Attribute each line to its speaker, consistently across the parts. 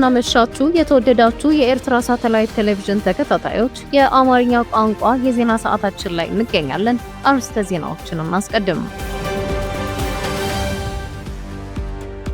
Speaker 1: እንደምናመሻችሁ የተወደዳችሁ የኤርትራ ሳተላይት ቴሌቪዥን ተከታታዮች የአማርኛ ቋንቋ የዜና ሰዓታችን ላይ እንገኛለን። አርዕስተ ዜናዎችን እናስቀድም።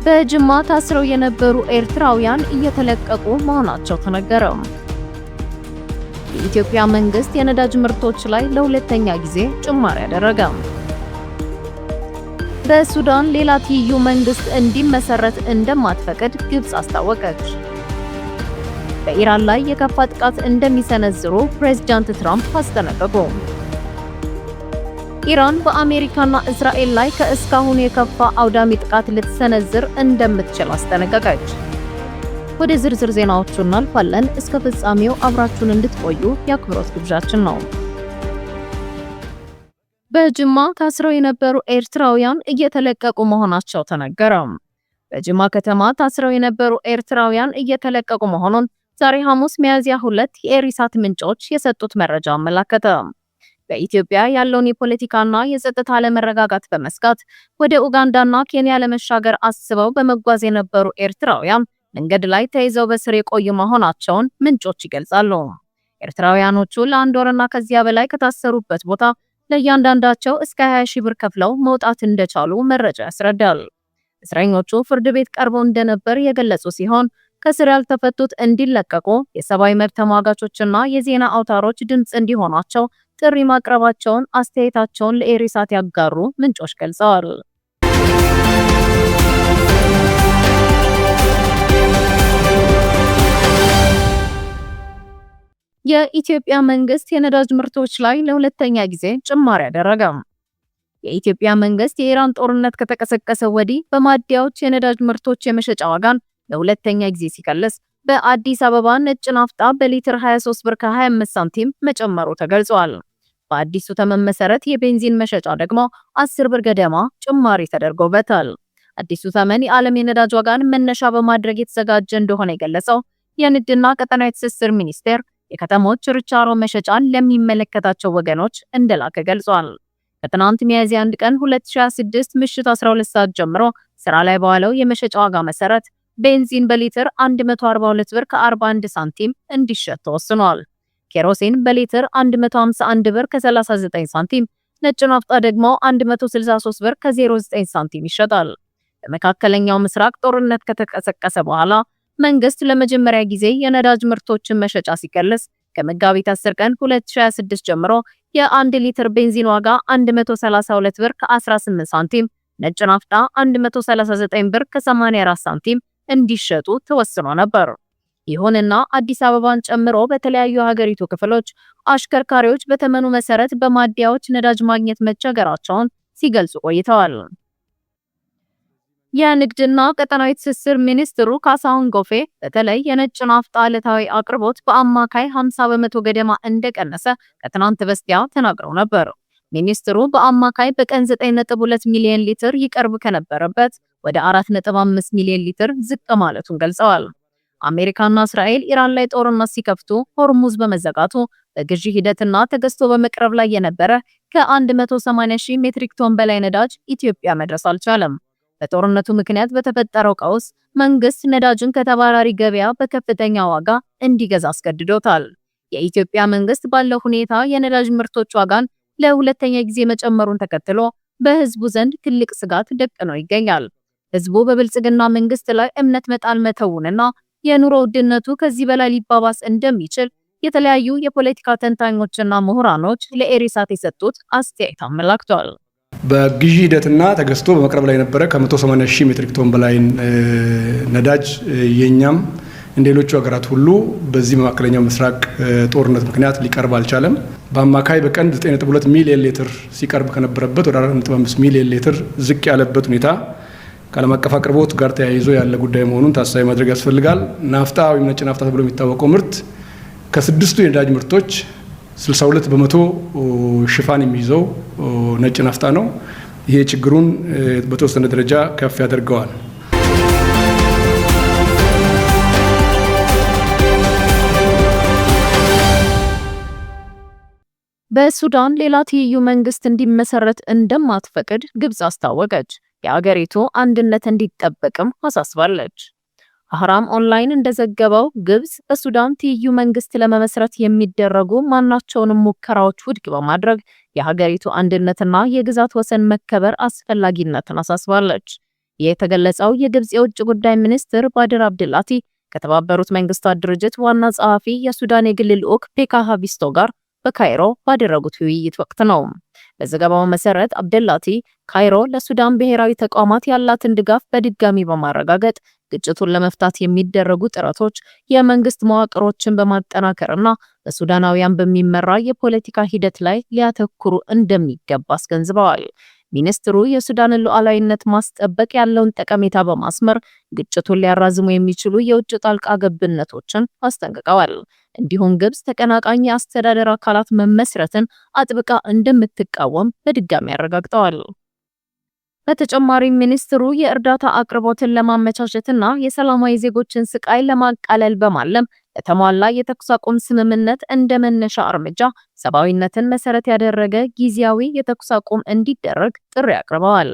Speaker 1: በጅማ ታስረው የነበሩ ኤርትራውያን እየተለቀቁ መሆናቸው ተነገረ። የኢትዮጵያ መንግስት የነዳጅ ምርቶች ላይ ለሁለተኛ ጊዜ ጭማሪ አደረገ። በሱዳን ሌላ ትይዩ መንግስት እንዲመሰረት እንደማትፈቅድ ግብጽ አስታወቀች። በኢራን ላይ የከፋ ጥቃት እንደሚሰነዝሩ ፕሬዝዳንት ትራምፕ አስጠነቀቁ። ኢራን በአሜሪካና እስራኤል ላይ ከእስካሁን የከፋ አውዳሚ ጥቃት ልትሰነዝር እንደምትችል አስጠነቀቀች። ወደ ዝርዝር ዜናዎቹ እናልፋለን። እስከ ፍጻሜው አብራችሁን እንድትቆዩ የአክብሮት ግብዣችን ነው። በጅማ ታስረው የነበሩ ኤርትራውያን እየተለቀቁ መሆናቸው ተነገረ። በጅማ ከተማ ታስረው የነበሩ ኤርትራውያን እየተለቀቁ መሆኑን ዛሬ ሐሙስ ሚያዝያ 2 የኤሪሳት ምንጮች የሰጡት መረጃ አመላከተ። በኢትዮጵያ ያለውን የፖለቲካና የጸጥታ አለመረጋጋት በመስጋት ወደ ኡጋንዳና ኬንያ ለመሻገር አስበው በመጓዝ የነበሩ ኤርትራውያን መንገድ ላይ ተይዘው በስር የቆዩ መሆናቸውን ምንጮች ይገልጻሉ። ኤርትራውያኖቹ ለአንድ ወርና ከዚያ በላይ ከታሰሩበት ቦታ ለእያንዳንዳቸው እስከ 20 ሺህ ብር ከፍለው መውጣት እንደቻሉ መረጃ ያስረዳል። እስረኞቹ ፍርድ ቤት ቀርበው እንደነበር የገለጹ ሲሆን ከስር ያልተፈቱት እንዲለቀቁ የሰብአዊ መብት ተሟጋቾችና የዜና አውታሮች ድምጽ እንዲሆናቸው ጥሪ ማቅረባቸውን አስተያየታቸውን ለኤሪሳት ያጋሩ ምንጮች ገልጸዋል። የኢትዮጵያ መንግስት የነዳጅ ምርቶች ላይ ለሁለተኛ ጊዜ ጭማሪ አደረገ። የኢትዮጵያ መንግስት የኢራን ጦርነት ከተቀሰቀሰ ወዲህ በማደያዎች የነዳጅ ምርቶች የመሸጫ ዋጋን ለሁለተኛ ጊዜ ሲቀንስ በአዲስ አበባ ነጭ ናፍጣ በሊትር 23 ብር ከ25 ሳንቲም መጨመሩ ተገልጿል። በአዲሱ ተመን መሰረት የቤንዚን መሸጫ ደግሞ 10 ብር ገደማ ጭማሪ ተደርጎበታል። አዲሱ ተመን የዓለም የነዳጅ ዋጋን መነሻ በማድረግ የተዘጋጀ እንደሆነ የገለጸው የንግድና ቀጠናዊ ትስስር ሚኒስቴር የከተሞች ችርቻሮ መሸጫን ለሚመለከታቸው ወገኖች እንደላከ ገልጿል። ከትናንት ሚያዝያ 1 ቀን 2026 ምሽት 12 ሰዓት ጀምሮ ስራ ላይ በዋለው የመሸጫ ዋጋ መሰረት ቤንዚን በሊትር 142 ብር ከ41 ሳንቲም እንዲሸጥ ተወስኗል። ኬሮሲን በሊትር 151 ብር ከ39 ሳንቲም፣ ነጭ ናፍጣ ደግሞ 163 ብር ከ09 ሳንቲም ይሸጣል። በመካከለኛው ምስራቅ ጦርነት ከተቀሰቀሰ በኋላ መንግስት ለመጀመሪያ ጊዜ የነዳጅ ምርቶችን መሸጫ ሲቀንስ ከመጋቢት 10 ቀን 2026 ጀምሮ የ1 ሊትር ቤንዚን ዋጋ 132 ብር ከ18 ሳንቲም፣ ነጭ ናፍጣ 139 ብር ከ84 ሳንቲም እንዲሸጡ ተወስኖ ነበር። ይሁንና አዲስ አበባን ጨምሮ በተለያዩ ሀገሪቱ ክፍሎች አሽከርካሪዎች በተመኑ መሰረት በማደያዎች ነዳጅ ማግኘት መቸገራቸውን ሲገልጹ ቆይተዋል። የንግድና ቀጠናዊ ትስስር ሚኒስትሩ ካሳሁን ጎፌ በተለይ የነጭ ናፍጣ ዕለታዊ አቅርቦት በአማካይ 50 በመቶ ገደማ እንደቀነሰ ከትናንት በስቲያ ተናግረው ነበር። ሚኒስትሩ በአማካይ በቀን 9.2 ሚሊዮን ሊትር ይቀርብ ከነበረበት ወደ 4.5 ሚሊዮን ሊትር ዝቅ ማለቱን ገልጸዋል። አሜሪካና እስራኤል ኢራን ላይ ጦርነት ሲከፍቱ ሆርሙዝ በመዘጋቱ በግዢ ሂደትና ተገዝቶ በመቅረብ ላይ የነበረ ከ180 ሺህ ሜትሪክ ቶን በላይ ነዳጅ ኢትዮጵያ መድረስ አልቻለም። በጦርነቱ ምክንያት በተፈጠረው ቀውስ መንግስት ነዳጅን ከተባራሪ ገበያ በከፍተኛ ዋጋ እንዲገዛ አስገድዶታል። የኢትዮጵያ መንግስት ባለው ሁኔታ የነዳጅ ምርቶች ዋጋን ለሁለተኛ ጊዜ መጨመሩን ተከትሎ በህዝቡ ዘንድ ትልቅ ስጋት ደቅኖ ይገኛል። ህዝቡ በብልጽግና መንግስት ላይ እምነት መጣል መተውንና የኑሮ ውድነቱ ከዚህ በላይ ሊባባስ እንደሚችል የተለያዩ የፖለቲካ ተንታኞችና ምሁራኖች ለኤሪሳት የሰጡት አስተያየት አመላክቷል።
Speaker 2: በግዢ ሂደትና ተገዝቶ በመቅረብ ላይ የነበረ ከ180 ሺህ ሜትሪክ ቶን በላይ ነዳጅ የኛም እንደ ሌሎቹ ሀገራት ሁሉ በዚህ በመካከለኛው ምስራቅ ጦርነት ምክንያት ሊቀርብ አልቻለም። በአማካይ በቀን 9.2 ሚሊዮን ሊትር ሲቀርብ ከነበረበት ወደ 4.5 ሚሊዮን ሊትር ዝቅ ያለበት ሁኔታ ከዓለም አቀፍ አቅርቦት ጋር ተያይዞ ያለ ጉዳይ መሆኑን ታሳቢ ማድረግ ያስፈልጋል። ናፍጣ ወይም ነጭ ናፍጣ ተብሎ የሚታወቀው ምርት ከስድስቱ የነዳጅ ምርቶች 62 በመቶ ሽፋን የሚይዘው ነጭ ናፍጣ ነው። ይሄ ችግሩን በተወሰነ ደረጃ ከፍ ያደርገዋል።
Speaker 1: በሱዳን ሌላ ትይዩ መንግስት እንዲመሰረት እንደማትፈቅድ ግብጽ አስታወቀች። የአገሪቱ አንድነት እንዲጠበቅም አሳስባለች። አህራም ኦንላይን እንደዘገበው ግብጽ በሱዳን ትይዩ መንግስት ለመመስረት የሚደረጉ ማናቸውንም ሙከራዎች ውድቅ በማድረግ የሀገሪቱ አንድነትና የግዛት ወሰን መከበር አስፈላጊነትን አሳስባለች። የተገለጸው የግብጽ የውጭ ጉዳይ ሚኒስትር ባድር አብድላቲ ከተባበሩት መንግስታት ድርጅት ዋና ጸሐፊ የሱዳን የግል ልዑክ ፔካ ሃቪስቶ ጋር በካይሮ ባደረጉት ውይይት ወቅት ነው። በዘገባው መሰረት አብደላቲ ካይሮ ለሱዳን ብሔራዊ ተቋማት ያላትን ድጋፍ በድጋሚ በማረጋገጥ ግጭቱን ለመፍታት የሚደረጉ ጥረቶች የመንግስት መዋቅሮችን በማጠናከርና በሱዳናውያን በሚመራ የፖለቲካ ሂደት ላይ ሊያተኩሩ እንደሚገባ አስገንዝበዋል። ሚኒስትሩ የሱዳንን ሉዓላዊነት ማስጠበቅ ያለውን ጠቀሜታ በማስመር ግጭቱን ሊያራዝሙ የሚችሉ የውጭ ጣልቃ ገብነቶችን አስጠንቅቀዋል። እንዲሁም ግብጽ ተቀናቃኝ የአስተዳደር አካላት መመስረትን አጥብቃ እንደምትቃወም በድጋሚ አረጋግጠዋል። በተጨማሪም ሚኒስትሩ የእርዳታ አቅርቦትን ለማመቻቸትና የሰላማዊ ዜጎችን ስቃይ ለማቃለል በማለም ለተሟላ የተኩስ አቁም ስምምነት እንደ መነሻ እርምጃ ሰብአዊነትን መሰረት ያደረገ ጊዜያዊ የተኩስ አቁም እንዲደረግ ጥሪ አቅርበዋል።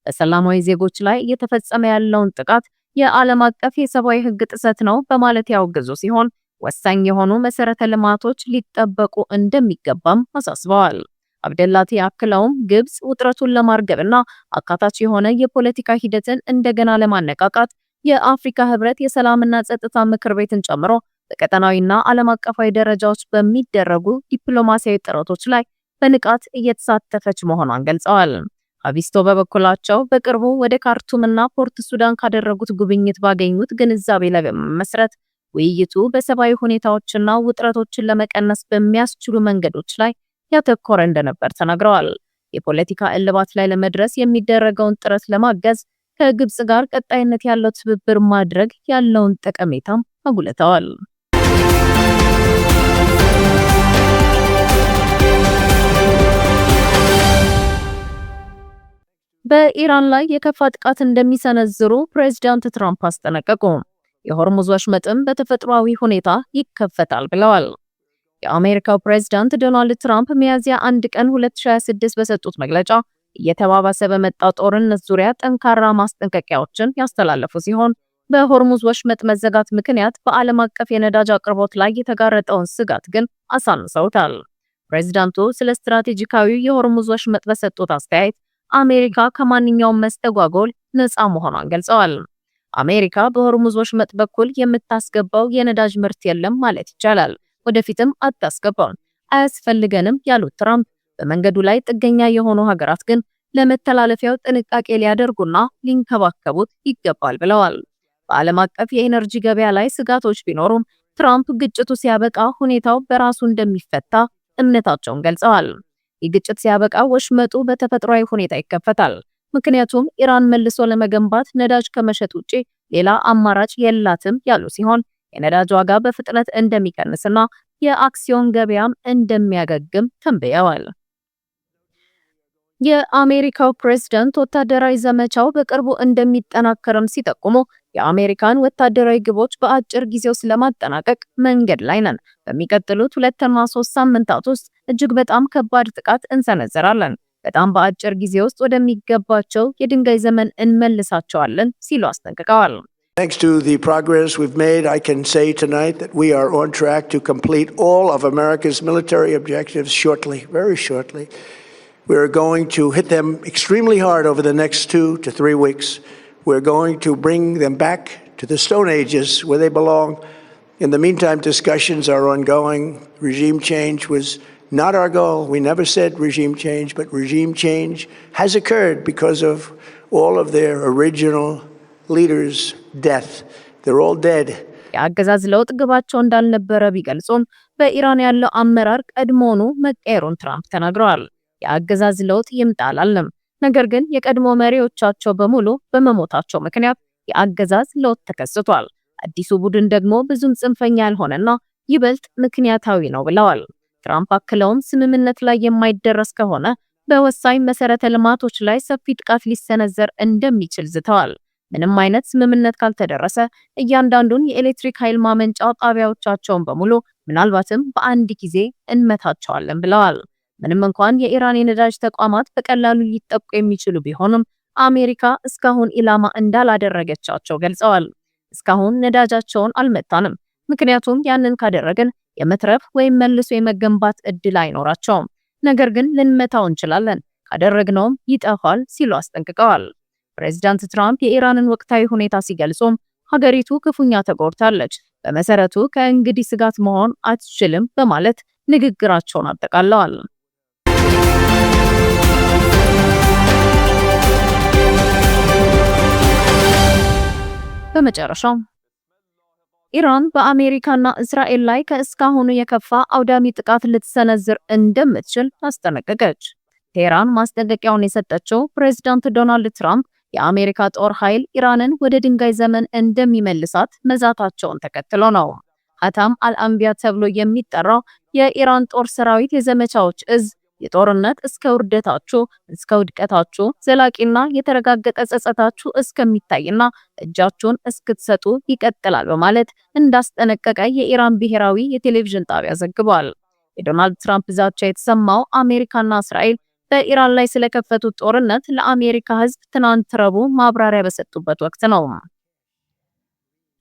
Speaker 1: በሰላማዊ ዜጎች ላይ እየተፈጸመ ያለውን ጥቃት የዓለም አቀፍ የሰብአዊ ሕግ ጥሰት ነው በማለት ያወገዙ ሲሆን ወሳኝ የሆኑ መሰረተ ልማቶች ሊጠበቁ እንደሚገባም አሳስበዋል። አብደላቲ አክለውም ግብጽ ውጥረቱን ለማርገብና አካታች የሆነ የፖለቲካ ሂደትን እንደገና ለማነቃቃት የአፍሪካ ህብረት የሰላምና ጸጥታ ምክር ቤትን ጨምሮ በቀጠናዊና ዓለም አቀፋዊ ደረጃዎች በሚደረጉ ዲፕሎማሲያዊ ጥረቶች ላይ በንቃት እየተሳተፈች መሆኗን ገልጸዋል። ሃቪስቶ በበኩላቸው በቅርቡ ወደ ካርቱምና ፖርት ሱዳን ካደረጉት ጉብኝት ባገኙት ግንዛቤ ላይ በመመስረት ውይይቱ በሰብአዊ ሁኔታዎችና ውጥረቶችን ለመቀነስ በሚያስችሉ መንገዶች ላይ ያተኮረ እንደነበር ተናግረዋል። የፖለቲካ እልባት ላይ ለመድረስ የሚደረገውን ጥረት ለማገዝ ከግብጽ ጋር ቀጣይነት ያለው ትብብር ማድረግ ያለውን ጠቀሜታም አጉልተዋል። በኢራን ላይ የከፋ ጥቃት እንደሚሰነዝሩ ፕሬዝዳንት ትራምፕ አስጠነቀቁ። የሆርሙዝ ወሽመጥም በተፈጥሯዊ ሁኔታ ይከፈታል ብለዋል። የአሜሪካው ፕሬዝዳንት ዶናልድ ትራምፕ ሚያዝያ 1 ቀን 2026 በሰጡት መግለጫ እየተባባሰ በመጣው ጦርነት ዙሪያ ጠንካራ ማስጠንቀቂያዎችን ያስተላለፉ ሲሆን በሆርሙዝ ወሽመጥ መዘጋት ምክንያት በዓለም አቀፍ የነዳጅ አቅርቦት ላይ የተጋረጠውን ስጋት ግን አሳንሰውታል። ፕሬዝዳንቱ ስለ ስትራቴጂካዊ የሆርሙዝ ወሽመጥ በሰጡት አስተያየት አሜሪካ ከማንኛውም መስተጓጎል ነፃ መሆኗን ገልጸዋል። አሜሪካ በሆርሙዝ ወሽመጥ በኩል የምታስገባው የነዳጅ ምርት የለም ማለት ይቻላል፣ ወደፊትም አታስገባም፣ አያስፈልገንም ያሉት ትራምፕ በመንገዱ ላይ ጥገኛ የሆኑ ሀገራት ግን ለመተላለፊያው ጥንቃቄ ሊያደርጉና ሊንከባከቡት ይገባል ብለዋል። በዓለም አቀፍ የኤነርጂ ገበያ ላይ ስጋቶች ቢኖሩም ትራምፕ ግጭቱ ሲያበቃ ሁኔታው በራሱ እንደሚፈታ እምነታቸውን ገልጸዋል። የግጭት ሲያበቃ ወሽመጡ በተፈጥሯዊ ሁኔታ ይከፈታል፣ ምክንያቱም ኢራን መልሶ ለመገንባት ነዳጅ ከመሸጥ ውጪ ሌላ አማራጭ የላትም ያሉ ሲሆን የነዳጅ ዋጋ በፍጥነት እንደሚቀንስና የአክሲዮን ገበያም እንደሚያገግም ተንብየዋል። የአሜሪካው ፕሬዝዳንት ወታደራዊ ዘመቻው በቅርቡ እንደሚጠናከርም ሲጠቁሙ የአሜሪካን ወታደራዊ ግቦች በአጭር ጊዜ ውስጥ ለማጠናቀቅ መንገድ ላይ ነን፣ በሚቀጥሉት 2 እና 3 ሳምንታት ውስጥ እጅግ በጣም ከባድ ጥቃት እንሰነዝራለን፣ በጣም በአጭር ጊዜ ውስጥ ወደሚገባቸው የድንጋይ ዘመን እንመልሳቸዋለን ሲሉ አስጠንቅቀዋል።
Speaker 3: Thanks to the progress we've made, I can say tonight that we are on track to complete all of America's military objectives shortly, very shortly. We are going to hit them extremely hard over the next 2 to 3 weeks. We're going to bring them back to the Stone Ages where they belong. In the meantime, discussions are ongoing. Regime change was not our goal. We never said regime change, but regime change has occurred because of all of their original leaders' death. They're all dead.
Speaker 1: የአገዛዝ ለውጥ ግባቸው እንዳልነበረ ቢገልጹም በኢራን ያለው አመራር ቀድሞውኑ መቀየሩን ትራምፕ ተናግረዋል። የአገዛዝ ለውጥ ይምጣላልም፣ ነገር ግን የቀድሞ መሪዎቻቸው በሙሉ በመሞታቸው ምክንያት የአገዛዝ ለውጥ ተከስቷል። አዲሱ ቡድን ደግሞ ብዙም ጽንፈኛ ያልሆነና ይበልጥ ምክንያታዊ ነው ብለዋል። ትራምፕ አክለውም ስምምነት ላይ የማይደረስ ከሆነ በወሳኝ መሰረተ ልማቶች ላይ ሰፊ ጥቃት ሊሰነዘር እንደሚችል ዝተዋል። ምንም አይነት ስምምነት ካልተደረሰ እያንዳንዱን የኤሌክትሪክ ኃይል ማመንጫ ጣቢያዎቻቸውን በሙሉ ምናልባትም በአንድ ጊዜ እንመታቸዋለን ብለዋል። ምንም እንኳን የኢራን የነዳጅ ተቋማት በቀላሉ ሊጠቁ የሚችሉ ቢሆንም አሜሪካ እስካሁን ኢላማ እንዳላደረገቻቸው ገልጸዋል። እስካሁን ነዳጃቸውን አልመታንም፣ ምክንያቱም ያንን ካደረግን የመትረፍ ወይም መልሶ የመገንባት እድል አይኖራቸውም። ነገር ግን ልንመታው እንችላለን፣ ካደረግነውም ይጠፋል ሲሉ አስጠንቅቀዋል። ፕሬዚዳንት ትራምፕ የኢራንን ወቅታዊ ሁኔታ ሲገልጹም ሀገሪቱ ክፉኛ ተጎድታለች፣ በመሰረቱ ከእንግዲህ ስጋት መሆን አትችልም በማለት ንግግራቸውን አጠቃለዋል። በመጨረሻው ኢራን በአሜሪካና እስራኤል ላይ ከእስካሁኑ የከፋ አውዳሚ ጥቃት ልትሰነዝር እንደምትችል አስጠነቀቀች። ቴህራን ማስጠንቀቂያውን የሰጠችው ፕሬዝዳንት ዶናልድ ትራምፕ የአሜሪካ ጦር ኃይል ኢራንን ወደ ድንጋይ ዘመን እንደሚመልሳት መዛታቸውን ተከትሎ ነው። ሀታም አልአንቢያ ተብሎ የሚጠራው የኢራን ጦር ሰራዊት የዘመቻዎች እዝ የጦርነት እስከ ውድቀታችሁ ዘላቂና የተረጋገጠ ጸጸታችሁ እስከሚታይና እጃችሁን እስክትሰጡ ይቀጥላል በማለት እንዳስጠነቀቀ የኢራን ብሔራዊ የቴሌቪዥን ጣቢያ ዘግቧል። የዶናልድ ትራምፕ ዛቻ የተሰማው አሜሪካና እስራኤል በኢራን ላይ ስለከፈቱት ጦርነት ለአሜሪካ ሕዝብ ትናንት ረቡዕ ማብራሪያ በሰጡበት ወቅት ነው።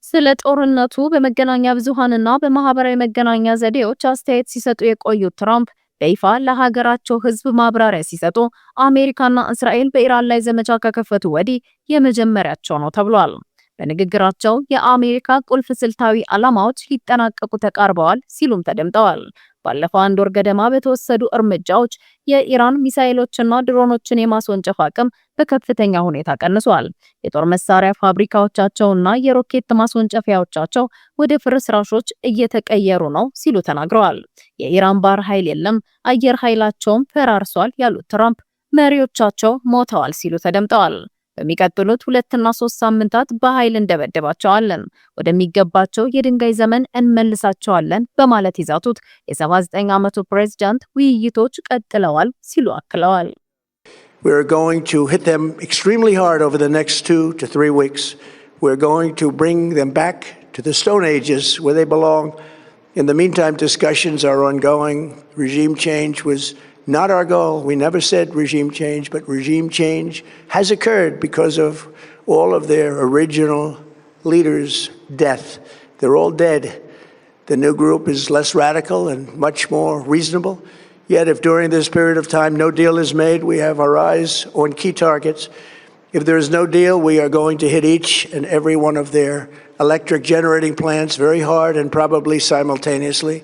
Speaker 1: ስለ ጦርነቱ በመገናኛ ብዙሃንና በማህበራዊ መገናኛ ዘዴዎች አስተያየት ሲሰጡ የቆዩት ትራምፕ በይፋ ለሀገራቸው ሕዝብ ማብራሪያ ሲሰጡ አሜሪካና እስራኤል በኢራን ላይ ዘመቻ ከከፈቱ ወዲህ የመጀመሪያቸው ነው ተብሏል። በንግግራቸው የአሜሪካ ቁልፍ ስልታዊ ዓላማዎች ሊጠናቀቁ ተቃርበዋል ሲሉም ተደምጠዋል። ባለፈው አንድ ወር ገደማ በተወሰዱ እርምጃዎች የኢራን ሚሳኤሎችና ድሮኖችን የማስወንጨፍ አቅም በከፍተኛ ሁኔታ ቀንሷል። የጦር መሳሪያ ፋብሪካዎቻቸውና የሮኬት ማስወንጨፊያዎቻቸው ወደ ፍርስራሾች እየተቀየሩ ነው ሲሉ ተናግረዋል። የኢራን ባህር ኃይል የለም፣ አየር ኃይላቸውም ፈራርሷል ያሉት ትራምፕ መሪዎቻቸው ሞተዋል ሲሉ ተደምጠዋል። በሚቀጥሉት 2 እና 3 ሳምንታት በኃይል እንደበደባቸዋለን፣ ወደሚገባቸው የድንጋይ ዘመን እንመልሳቸዋለን በማለት ይዛቱት የ79 ዓመቱ ፕሬዝዳንት ውይይቶች ቀጥለዋል ሲሉ አክለዋል።
Speaker 3: We're going to hit them extremely hard over the next 2 to 3 weeks. We're going to bring them back to the Stone Ages where they belong. In the meantime, discussions are ongoing. Regime change was not our goal. We never said regime change, but regime change has occurred because of all of their original leaders' death. They're all dead. The new group is less radical and much more reasonable. Yet if during this period of time no deal is made, we have our eyes on key targets. If there is no deal, we are going to hit each and every one of their electric generating plants very hard and probably simultaneously.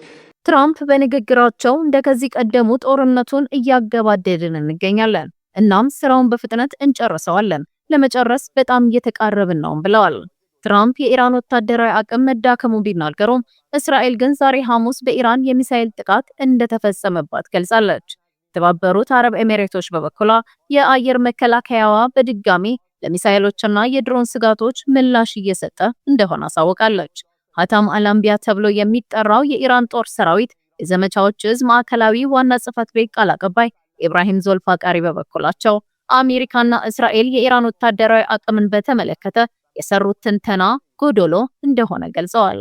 Speaker 1: ትራምፕ በንግግራቸው እንደከዚህ ቀደሙ ጦርነቱን እያገባደድን እንገኛለን፣ እናም ስራውን በፍጥነት እንጨርሰዋለን፣ ለመጨረስ በጣም እየተቃረብን ነው ብለዋል። ትራምፕ የኢራን ወታደራዊ አቅም መዳከሙ ቢናገሩም እስራኤል ግን ዛሬ ሐሙስ በኢራን የሚሳኤል ጥቃት እንደተፈጸመባት ገልጻለች። የተባበሩት አረብ ኤሚሬቶች በበኩሏ የአየር መከላከያዋ በድጋሚ ለሚሳኤሎችና የድሮን ስጋቶች ምላሽ እየሰጠ እንደሆነ አሳውቃለች። ሀታም አልአንቢያ ተብሎ የሚጠራው የኢራን ጦር ሰራዊት የዘመቻዎች እዝ ማዕከላዊ ዋና ጽሕፈት ቤት ቃል አቀባይ ኢብራሂም ዞልፋቃሪ በበኩላቸው አሜሪካና እስራኤል የኢራን ወታደራዊ አቅምን በተመለከተ የሰሩት ትንተና ጎዶሎ እንደሆነ ገልጸዋል።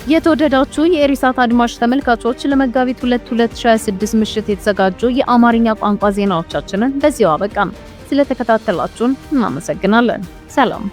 Speaker 1: የተወደዳችሁ የኢሪሳት አድማጭ ተመልካቾች ለመጋቢት 2 2026 ምሽት የተዘጋጁ የአማርኛ ቋንቋ ዜናዎቻችንን በዚያው አበቃን። ስለተከታተላችሁን እናመሰግናለን። ሰላም።